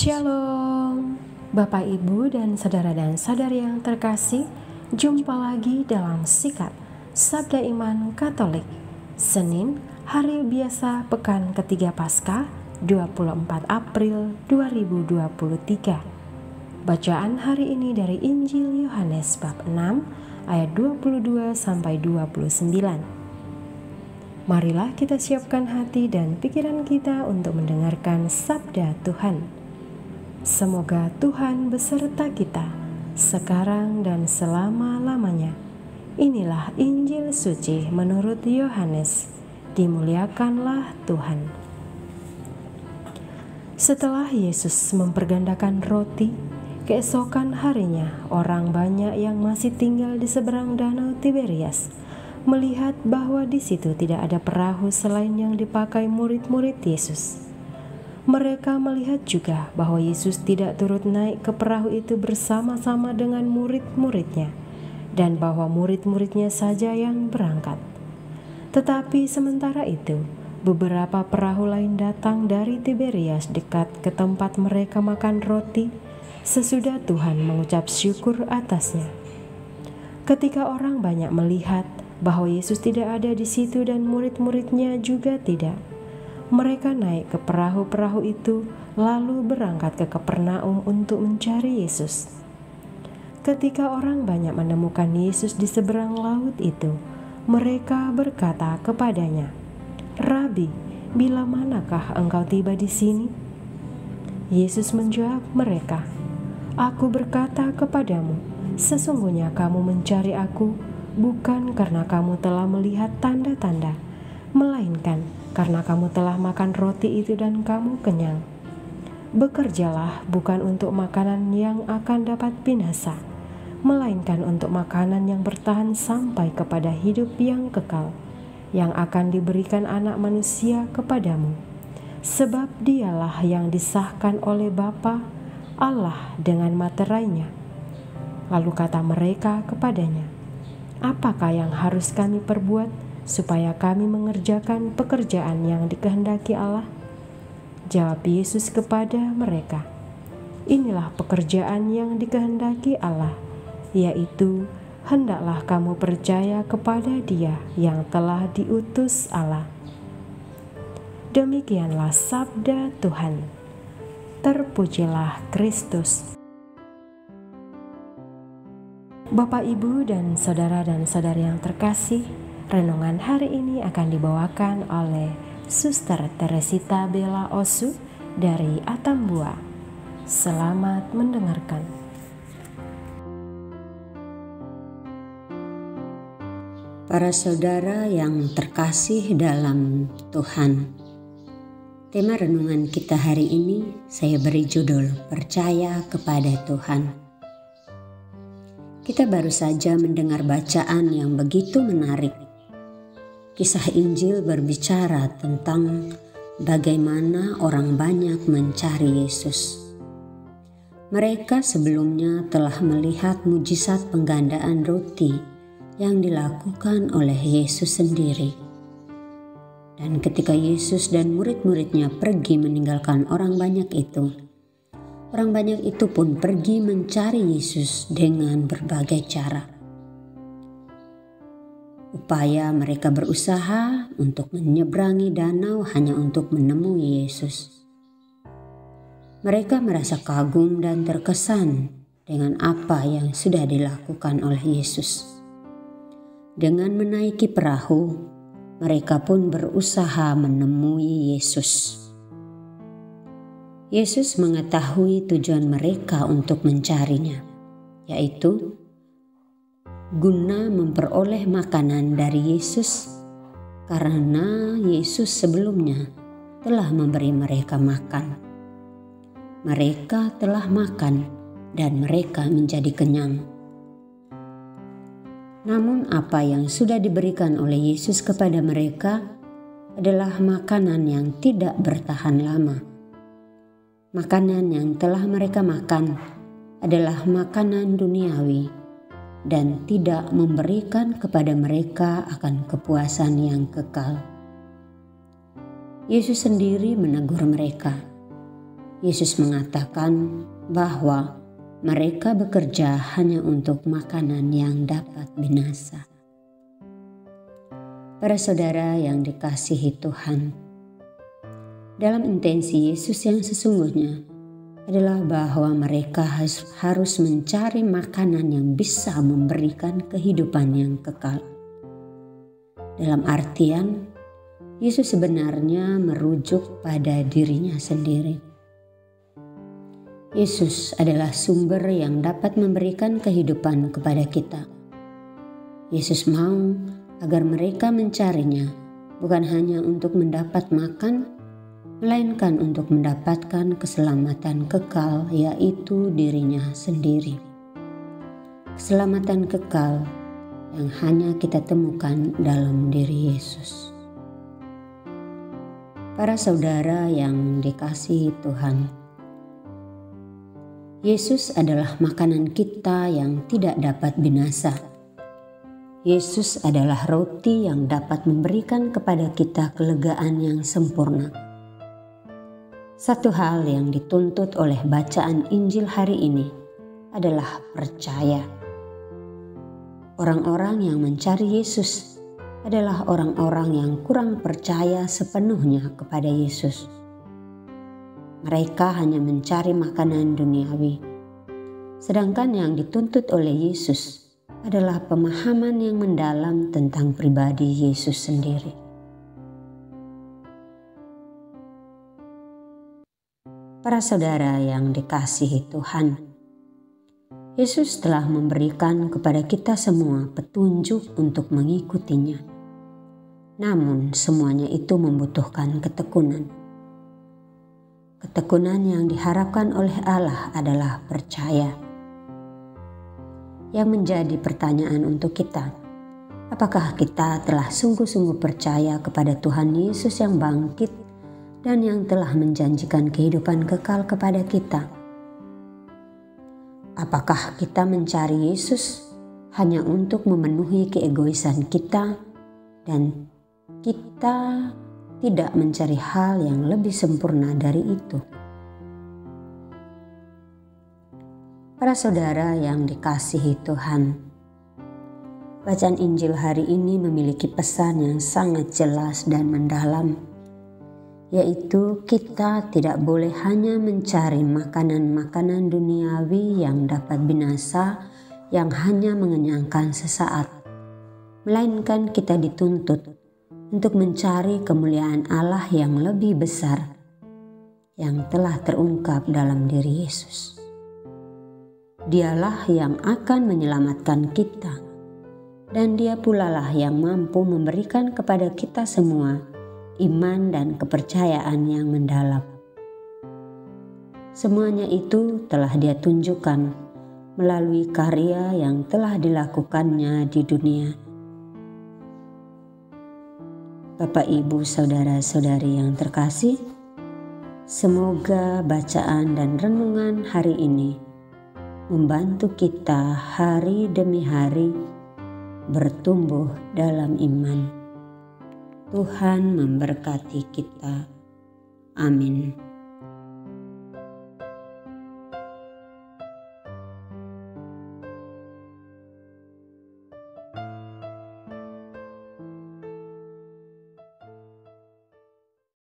Shalom, Bapak, Ibu, dan saudara-saudari yang terkasih. Jumpa lagi dalam Sikat Sabda Iman Katolik, Senin, hari biasa pekan ketiga Paskah, 24 April 2023. Bacaan hari ini dari Injil Yohanes bab 6 ayat 22-29. Marilah kita siapkan hati dan pikiran kita untuk mendengarkan sabda Tuhan. Semoga Tuhan beserta kita sekarang dan selama-lamanya. Inilah Injil suci menurut Yohanes. Dimuliakanlah Tuhan. Setelah Yesus mempergandakan roti, keesokan harinya orang banyak yang masih tinggal di seberang danau Tiberias melihat bahwa di situ tidak ada perahu selain yang dipakai murid-murid Yesus. Mereka melihat juga bahwa Yesus tidak turut naik ke perahu itu bersama-sama dengan murid-muridnya, dan bahwa murid-muridnya saja yang berangkat. Tetapi sementara itu, beberapa perahu lain datang dari Tiberias dekat ke tempat mereka makan roti, sesudah Tuhan mengucap syukur atasnya. Ketika orang banyak melihat bahwa Yesus tidak ada di situ dan murid-muridnya juga tidak, mereka naik ke perahu-perahu itu lalu berangkat ke Kapernaum untuk mencari Yesus. Ketika orang banyak menemukan Yesus di seberang laut itu, mereka berkata kepadanya, "Rabi, bila manakah engkau tiba di sini?" Yesus menjawab mereka, "Aku berkata kepadamu, sesungguhnya kamu mencari Aku bukan karena kamu telah melihat tanda-tanda, melainkan karena kamu telah makan roti itu dan kamu kenyang. Bekerjalah bukan untuk makanan yang akan dapat binasa, melainkan untuk makanan yang bertahan sampai kepada hidup yang kekal, yang akan diberikan Anak Manusia kepadamu. Sebab Dialah yang disahkan oleh Bapa Allah dengan materainya." Lalu kata mereka kepadanya, "Apakah yang harus kami perbuat supaya kami mengerjakan pekerjaan yang dikehendaki Allah?" Jawab Yesus kepada mereka, "Inilah pekerjaan yang dikehendaki Allah, yaitu hendaklah kamu percaya kepada Dia yang telah diutus Allah." Demikianlah sabda Tuhan. Terpujilah Kristus. Bapak, Ibu, dan saudara-saudari yang terkasih, renungan hari ini akan dibawakan oleh Suster Teresita Bella Osu dari Atambua. Selamat mendengarkan. Para saudara yang terkasih dalam Tuhan, tema renungan kita hari ini saya beri judul Percaya kepada Tuhan. Kita baru saja mendengar bacaan yang begitu menarik. Kisah Injil berbicara tentang bagaimana orang banyak mencari Yesus. Mereka sebelumnya telah melihat mujizat penggandaan roti yang dilakukan oleh Yesus sendiri. Dan ketika Yesus dan murid-muridnya pergi meninggalkan orang banyak itu, orang banyak itu pun pergi mencari Yesus dengan berbagai cara. Upaya mereka berusaha untuk menyeberangi danau hanya untuk menemui Yesus. Mereka merasa kagum dan terkesan dengan apa yang sudah dilakukan oleh Yesus. Dengan menaiki perahu, mereka pun berusaha menemui Yesus. Yesus mengetahui tujuan mereka untuk mencarinya, yaitu guna memperoleh makanan dari Yesus, karena Yesus sebelumnya telah memberi mereka makan. Mereka telah makan dan mereka menjadi kenyang. Namun apa yang sudah diberikan oleh Yesus kepada mereka adalah makanan yang tidak bertahan lama. Makanan yang telah mereka makan adalah makanan duniawi dan tidak memberikan kepada mereka akan kepuasan yang kekal. Yesus sendiri menegur mereka, Yesus mengatakan bahwa mereka bekerja hanya untuk makanan yang dapat binasa. Para saudara yang dikasihi Tuhan, dalam intensi Yesus yang sesungguhnya adalah bahwa mereka harus mencari makanan yang bisa memberikan kehidupan yang kekal. Dalam artian, Yesus sebenarnya merujuk pada dirinya sendiri. Yesus adalah sumber yang dapat memberikan kehidupan kepada kita. Yesus mau agar mereka mencarinya bukan hanya untuk mendapat makan, melainkan untuk mendapatkan keselamatan kekal, yaitu dirinya sendiri. Keselamatan kekal yang hanya kita temukan dalam diri Yesus. Para saudara yang dikasihi Tuhan, Yesus adalah makanan kita yang tidak dapat binasa. Yesus adalah roti yang dapat memberikan kepada kita kelegaan yang sempurna. Satu hal yang dituntut oleh bacaan Injil hari ini adalah percaya. Orang-orang yang mencari Yesus adalah orang-orang yang kurang percaya sepenuhnya kepada Yesus. Mereka hanya mencari makanan duniawi, sedangkan yang dituntut oleh Yesus adalah pemahaman yang mendalam tentang pribadi Yesus sendiri. Para saudara yang dikasihi Tuhan, Yesus telah memberikan kepada kita semua petunjuk untuk mengikutinya. Namun semuanya itu membutuhkan ketekunan. Ketekunan yang diharapkan oleh Allah adalah percaya. Yang menjadi pertanyaan untuk kita, apakah kita telah sungguh-sungguh percaya kepada Tuhan Yesus yang bangkit dan yang telah menjanjikan kehidupan kekal kepada kita? Apakah kita mencari Yesus hanya untuk memenuhi keegoisan kita dan kita tidak mencari hal yang lebih sempurna dari itu? Para saudara yang dikasihi Tuhan, bacaan Injil hari ini memiliki pesan yang sangat jelas dan mendalam, yaitu kita tidak boleh hanya mencari makanan-makanan duniawi yang dapat binasa, yang hanya mengenyangkan sesaat, melainkan kita dituntut untuk mencari kemuliaan Allah yang lebih besar yang telah terungkap dalam diri Yesus. Dialah yang akan menyelamatkan kita, dan Dia pulalah yang mampu memberikan kepada kita semua iman dan kepercayaan yang mendalam. Semuanya itu telah Dia tunjukkan melalui karya yang telah dilakukannya di dunia. Bapak, Ibu, saudara-saudari yang terkasih, semoga bacaan dan renungan hari ini membantu kita hari demi hari bertumbuh dalam iman. Tuhan memberkati kita. Amin.